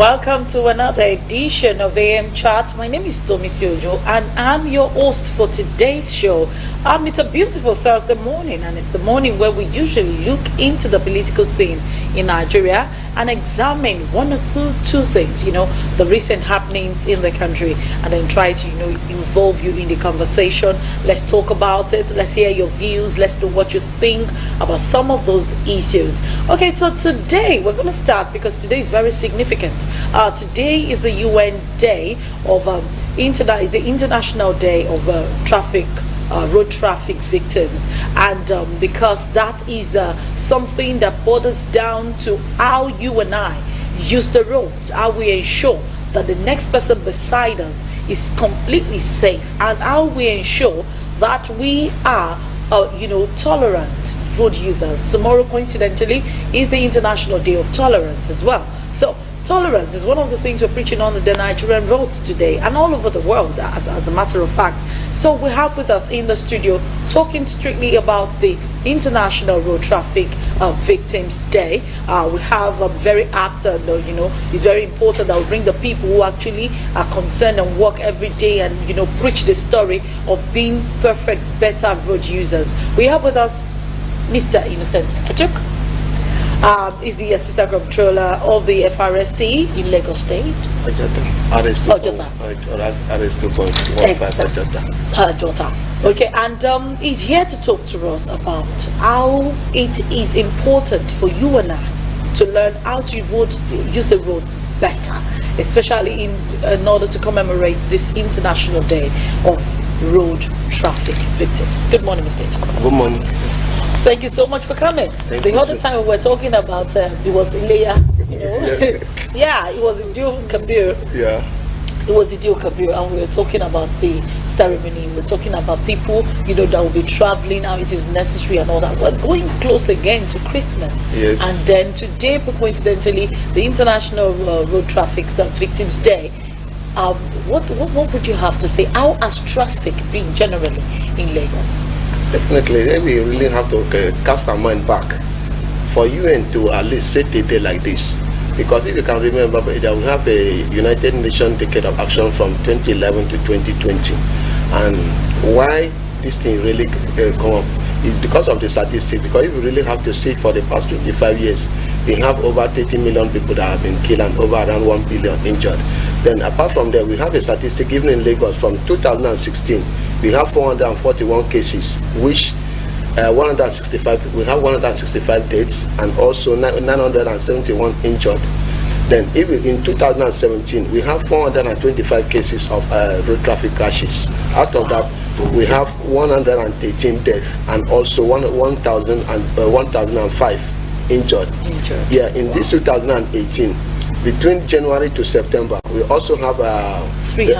Welcome to another edition of AM Chat. My name is Tomisin and I'm your host for today's show. It's a beautiful Thursday morning, and it's the morning where we usually look into the political scene in Nigeria and examine one or two things, the recent happenings in the country, and then try to, involve you in the conversation. Let's talk about it. Let's hear your views. Let's know what you think about some of those issues. Okay, so today we're going to start because today is very significant. Today is the UN Day of the International Day of road traffic victims, and because that is something that borders down to how you and I use the roads, how we ensure that the next person beside us is completely safe, and how we ensure that we are tolerant road users. Tomorrow, coincidentally, is the International Day of Tolerance as well. So tolerance is one of the things we're preaching on the Nigerian roads today and all over the world, as a matter of fact. So we have with us in the studio, talking strictly about the International Road Traffic Victims Day. We have a very apt, it's very important that we bring the people who actually are concerned and work every day and, preach the story of being perfect, better road users. We have with us Mr. Innocent Echuk. Is the Assistant Comptroller of the FRSC in Lagos State. Okay, and he's here to talk to us about how it is important for you and I to learn how to use the roads better, especially in order to commemorate this International Day of Road Traffic Victims. Good morning, Mr. Echuk. Good morning. Thank you so much for coming. The other time we were talking about it was Ileya, Yeah, it was Idil Kabir. Yeah. It was Idil Kabir, and we were talking about the ceremony. We were talking about people, that will be traveling, how it is necessary and all that. We're going close again to Christmas. Yes. And then today, coincidentally, the International Road Traffic Victims Day. What would you have to say? How has traffic been generally in Lagos? Definitely, we really have to cast our mind back for UN to at least set a day like this. Because if you can remember, we have a United Nations Decade of Action from 2011 to 2020. And why this thing really come up is because of the statistics. Because if you really have to see for the past 25 years, we have over 30 million people that have been killed and over around 1 billion injured. Then apart from that, we have a statistic even in Lagos from 2016. We have 441 cases, which we have 165 deaths and also 971 injured. Then even in 2017, we have 425 cases of road traffic crashes. Out of that, we have 113 deaths and also 1,005 injured. Yeah, in this 2018, between January to September, we also have we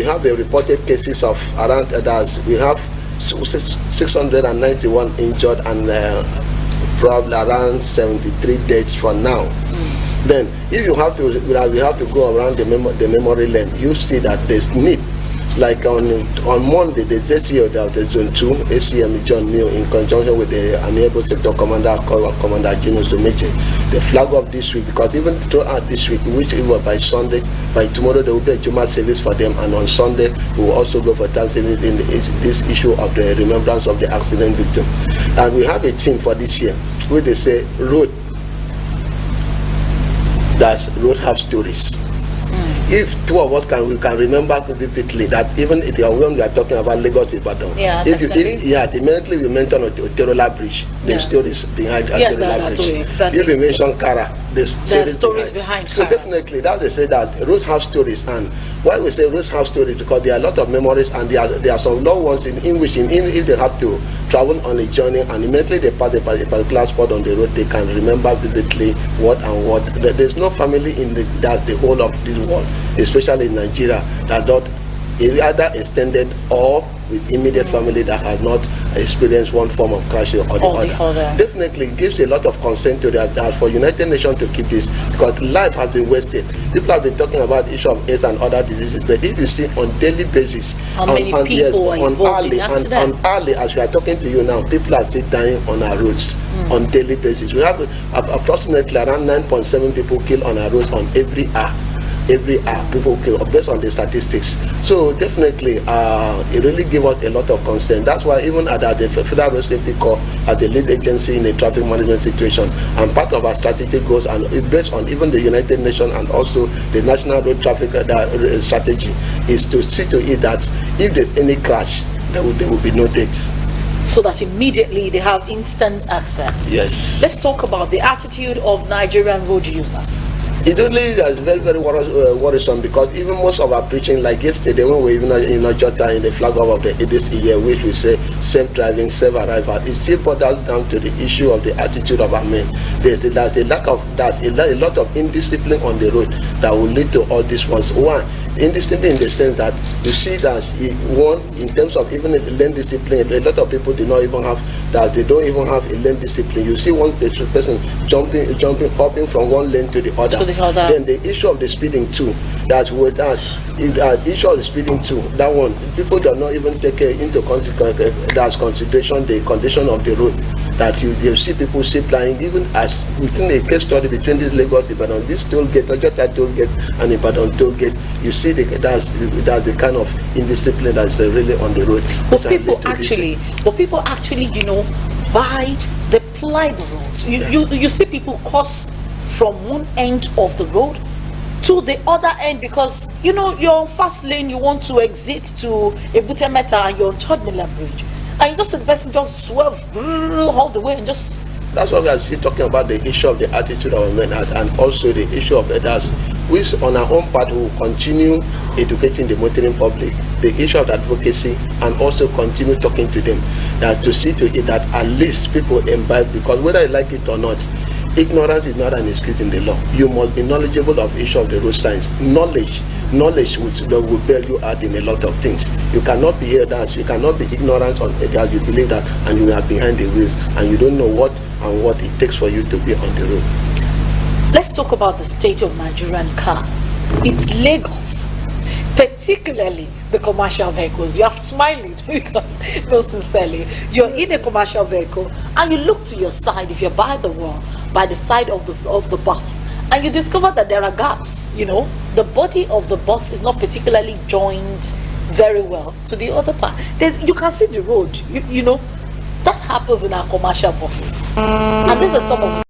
have the reported cases of around we have 691 injured and probably around 73 deaths for now. Then if we have to go around the memory lane, you see that there's need. Like on Monday, the JCO, the Zone 2 ACM John Neal, in conjunction with the Amiable Sector Commander Commander Gino Someche, the flag of this week, because even throughout this week, which it was by Sunday, by tomorrow there will be a Juma service for them, and on Sunday we will also go for Thanksgiving in this issue of the remembrance of the accident victim. And we have a theme for this year where they say road have stories. If two of us we can remember vividly that even when we are talking about Lagos Ibadan, immediately we mention Oterola Bridge, the stories behind Oterola Bridge. Exactly. If we mention Kara, the stories behind So Kara. definitely, that they say that roads have stories, and why we say roads have stories, because there are a lot of memories, and there are some loved ones in which if they have to travel on a journey and immediately they pass a particular spot on the road, they can remember vividly what. There's no family that's the whole of this world, especially in Nigeria, that not either extended or with immediate family that has not experience one form of crash or the other. Definitely gives a lot of concern to that for United Nations to keep this, because life has been wasted. People have been talking about issue of AIDS and other diseases, but if you see on daily basis, how many people are involved in accidents? On hourly, as we are talking to you now, people are still dying on our roads on daily basis. We have approximately around 9.7 people killed on our roads on every hour. Every hour people kill based on the statistics. So definitely it really gives us a lot of concern. That's why even at the Federal Road Safety Corps, as the lead agency in a traffic management situation, and part of our strategic goals, and based on even the United Nations and also the National Road Traffic Strategy, is to see to it that if there's any crash, there will be no deaths. So that immediately they have instant access. Yes. Let's talk about the attitude of Nigerian road users. It really is very, very worrisome, because even most of our preaching, like yesterday when we even in Ojota in the flag of this year, which we say self-driving, self-arrival, it still boils down to the issue of the attitude of our men. There's a lot of indiscipline on the road that will lead to all these ones. One, indiscipline in the sense that you see that one, in terms of even lane discipline, a lot of people do not even have that. They don't even have a lane discipline. You see one person hopping from one lane to the other. Then the issue of the speeding too, that with us, issue of the speeding too, that one, people do not even take into consideration the condition of the road. That you see people flying, even as within a case study between this Lagos Ibadan, this toll gate, Ojota toll gate, and Ibadan toll gate, you see that's the kind of indiscipline that's really on the road. But people actually, you know, they ply the roads. You see people cut from one end of the road to the other end, because you know you're on fast lane, you want to exit to Ebute Metta and you're on Third Mainland Bridge, and you just see the person just swerves all the way and just. That's why we are still talking about the issue of the attitude of men, and also the issue of others, which on our own part will continue educating the motoring public, the issue of advocacy, and also continue talking to them, that to see to it that at least people imbibe, because whether you like it or not, ignorance is not an excuse in the law. You must be knowledgeable of issue of the road signs. Knowledge will bail you out in a lot of things. You cannot be here dance, you cannot be ignorant on it as you believe that, and you are behind the wheels and you don't know what it takes for you to be on the road. Let's talk about the state of Nigerian cars. It's Lagos, particularly the commercial vehicles. You are smiling because, no, sincerely, you're in a commercial vehicle and you look to your side, if you're by the side of the bus, and you discover that there are gaps. You know, the body of the bus is not particularly joined very well to the other part. You can see the road. You know, that happens in our commercial buses, and these are some of